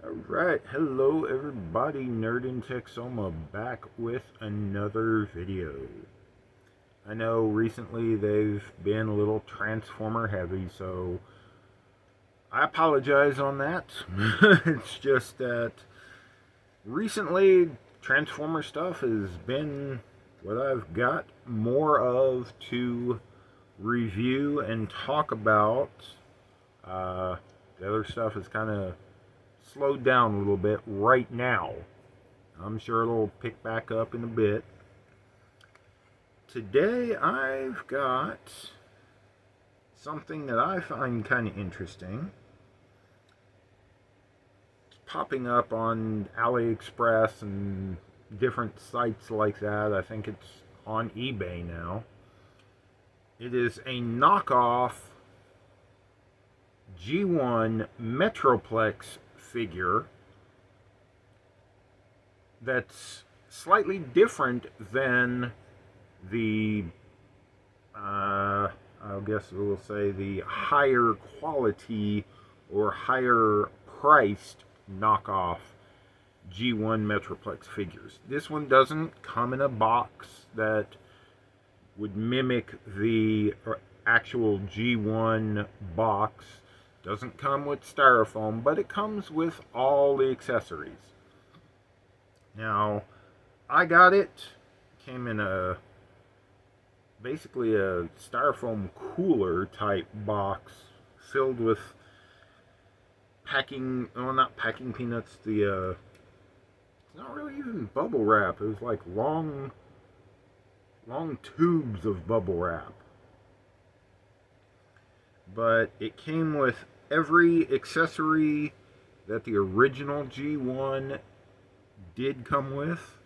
Alright, hello everybody, Nerd in Texoma back with another video. I know recently they've been a little Transformer heavy, so I apologize on that. It's just that recently Transformer stuff has been what I've got more of to review and talk about. The other stuff is kind of slowed down a little bit right now. I'm sure it'll pick back up in a bit. Today I've got something that I find kind of interesting. It's popping up on AliExpress and different sites like that. I think it's on eBay now. It is a knockoff G1 Metroplex figure that's slightly different than the I guess we'll say the higher quality or higher priced knockoff G1 Metroplex figures. This one doesn't come in a box that would mimic the actual G1 box. Doesn't come with styrofoam, but it comes with all the accessories. Now, I got it. Came in basically a styrofoam cooler type box filled with not packing peanuts, it's not really even bubble wrap. It was like long tubes of bubble wrap. But it came with every accessory that the original G1 did come with.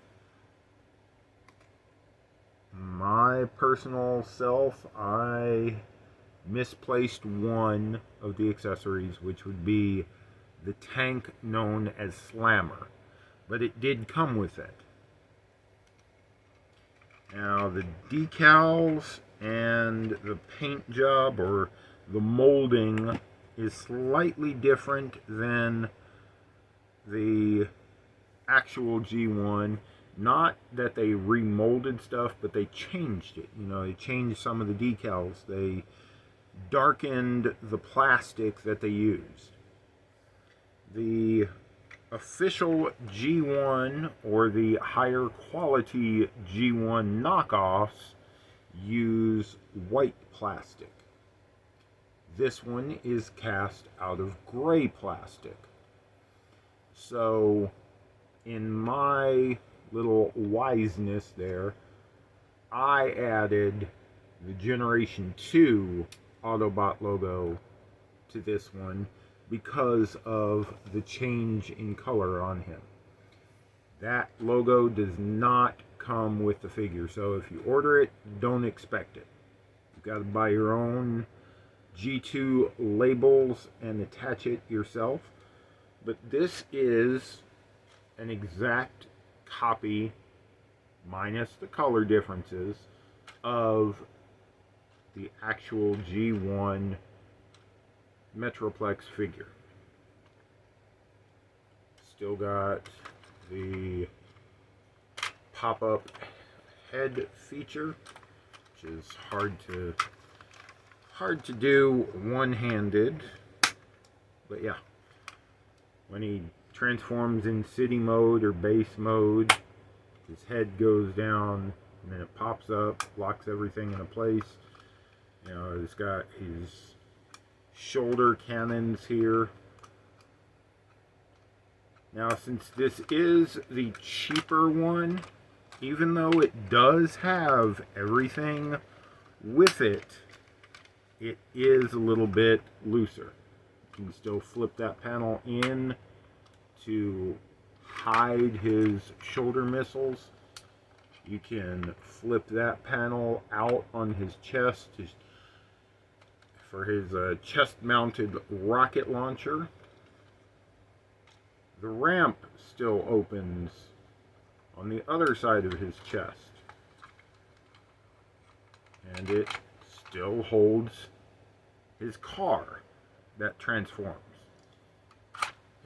My personal self, I misplaced one of the accessories, which would be the tank known as Slammer. But it did come with it. Now, the decals and the paint job or the molding is slightly different than the actual G1. Not that they remolded stuff, but they changed it. They changed some of the decals. They darkened the plastic that they used. The official G1 or the higher quality G1 knockoffs use white plastic. This one is cast out of gray plastic. So, in my little wiseness there, I added the Generation 2 Autobot logo to this one because of the change in color on him. That logo does not come with the figure, so if you order it, don't expect it. You've got to buy your own G2 labels and attach it yourself. But this is an exact copy, minus the color differences, of the actual G1 Metroplex figure. Still got the pop-up head feature, which is hard to do one-handed, but yeah, when he transforms in city mode or base mode, his head goes down and then it pops up, locks everything into place. It's got his shoulder cannons here. Now, since this is the cheaper one, even though it does have everything with it, it is a little bit looser. You can still flip that panel in to hide his shoulder missiles. You can flip that panel out on his chest for his chest-mounted rocket launcher. The ramp still opens on the other side of his chest, and it still holds his car that transforms.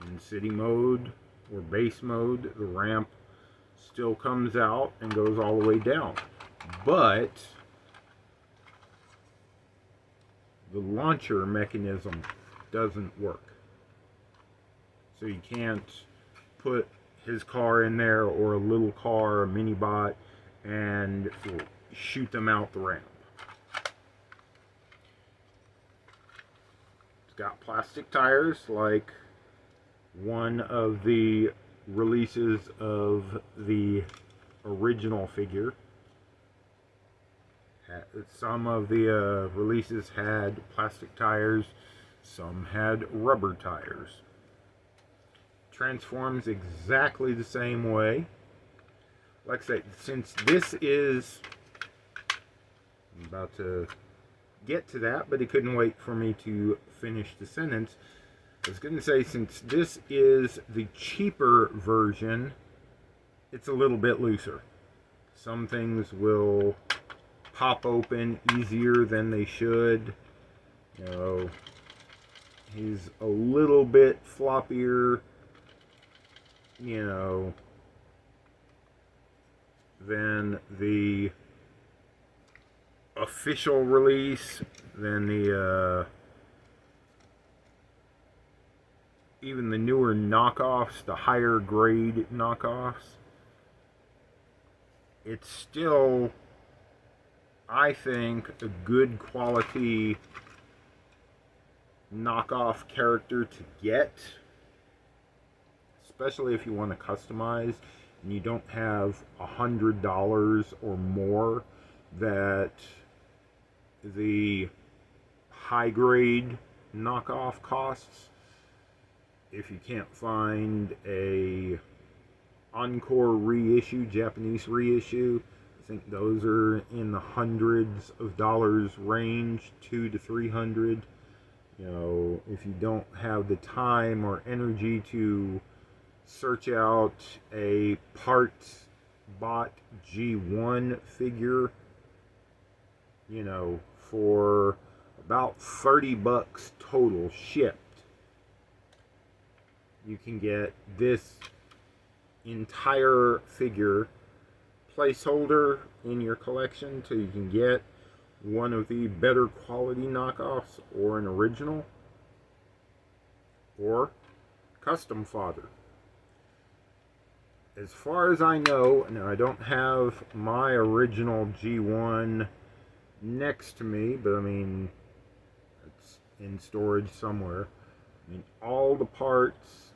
In city mode or base mode, the ramp still comes out and goes all the way down. But the launcher mechanism doesn't work. So you can't put his car in there, or a little car, a mini bot, and shoot them out the ramp. It's got plastic tires like one of the releases of the original figure. Some of the releases had plastic tires, some had rubber tires. Transforms exactly the same way. Like I say, since this is, I'm about to get to that, but he couldn't wait for me to finish the sentence. I was going to say, since this is the cheaper version, it's a little bit looser. Some things will pop open easier than they should. You know, he's a little bit floppier, you know, than the official release, than the even the newer knockoffs, the higher grade knockoffs. It's still, I think, a good quality knockoff character to get, especially if you want to customize and you don't have $100 or more that the high grade knockoff costs. If you can't find a Encore reissue, Japanese reissue, I think those are in the hundreds of dollars range, $200 to $300. You know, if you don't have the time or energy to search out a parts bought G1 figure, you know, for about $30 total shipped, you can get this entire figure placeholder in your collection till you can get one of the better quality knockoffs or an original or custom fodder. As far as I know, now I don't have my original G1 next to me, but I mean, it's in storage somewhere. I mean, all the parts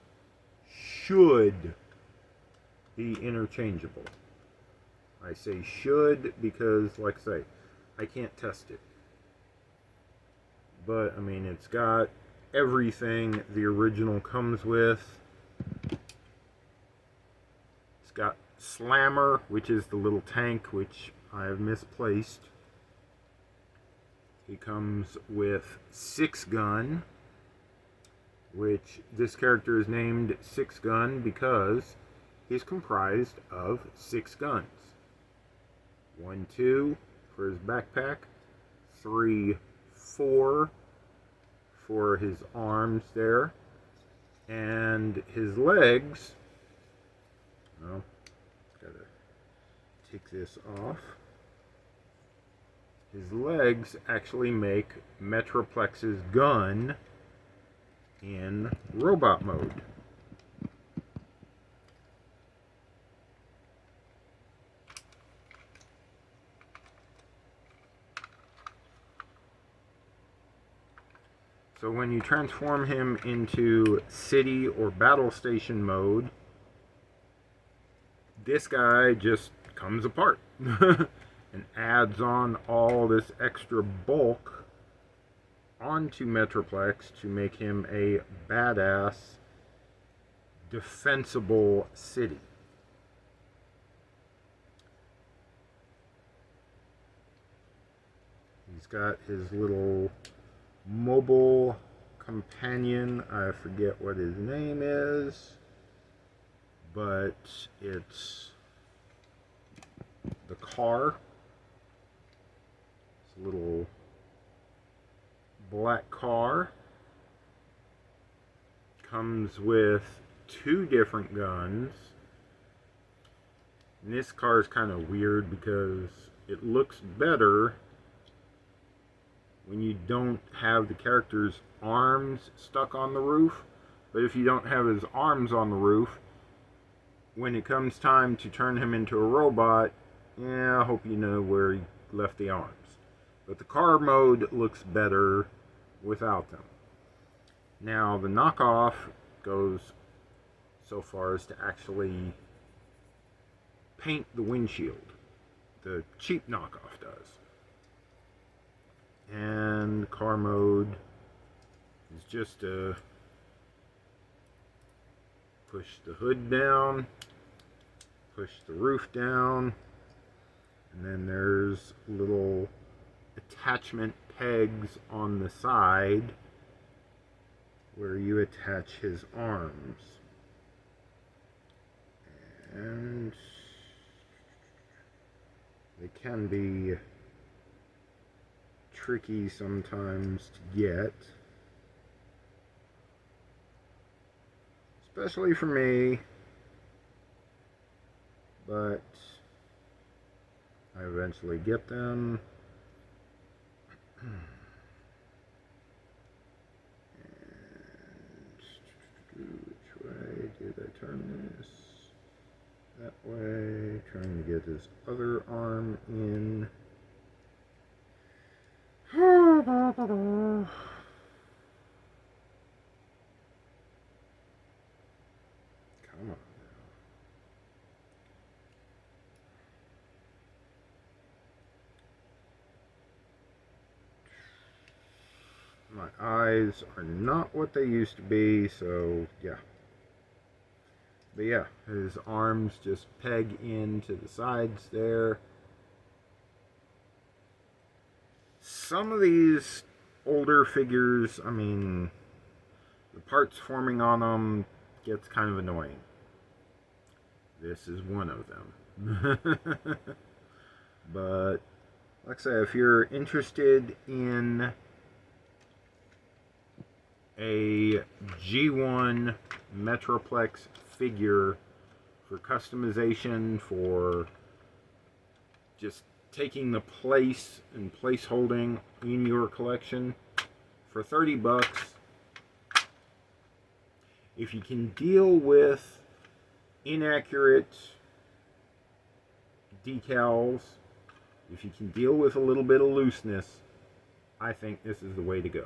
should be interchangeable. I say should because, like I say, I can't test it. But, I mean, it's got everything the original comes with. It's got Slammer, which is the little tank, which I have misplaced. He comes with 6-gun, which this character is named 6-gun because he's comprised of 6 guns. 1, 2 for his backpack, 3, 4 for his arms there, and his legs. Well, gotta take this off. His legs actually make Metroplex's gun in robot mode. So when you transform him into city or battle station mode, this guy just comes apart and adds on all this extra bulk onto Metroplex to make him a badass, defensible city. He's got his little mobile companion. I forget what his name is, but it's the car. It's a little black car. comes with 2 different guns. And this car is kind of weird because it looks better when you don't have the character's arms stuck on the roof. But if you don't have his arms on the roof, when it comes time to turn him into a robot, yeah, I hope you know where he left the arms. But the car mode looks better without them. Now, the knockoff goes so far as to actually paint the windshield. The cheap knockoff does. And car mode is just to push the hood down, push the roof down, and then there's little attachment pegs on the side where you attach his arms. And they can be tricky sometimes to get, especially for me, but I eventually get them. And which way did I turn this? That way, trying to get his other arm in. Come on. My eyes are not what they used to be, so yeah. But yeah, his arms just peg into the sides there. Some of these older figures, I mean, the parts forming on them gets kind of annoying. This is one of them. But, like I say, if you're interested in a G1 Metroplex figure for customization, for just taking the place and place holding in your collection for 30 bucks, if you can deal with inaccurate decals, if you can deal with a little bit of looseness, I think this is the way to go.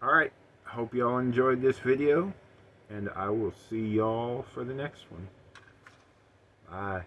Alright, hope y'all enjoyed this video, and I will see y'all for the next one. Bye.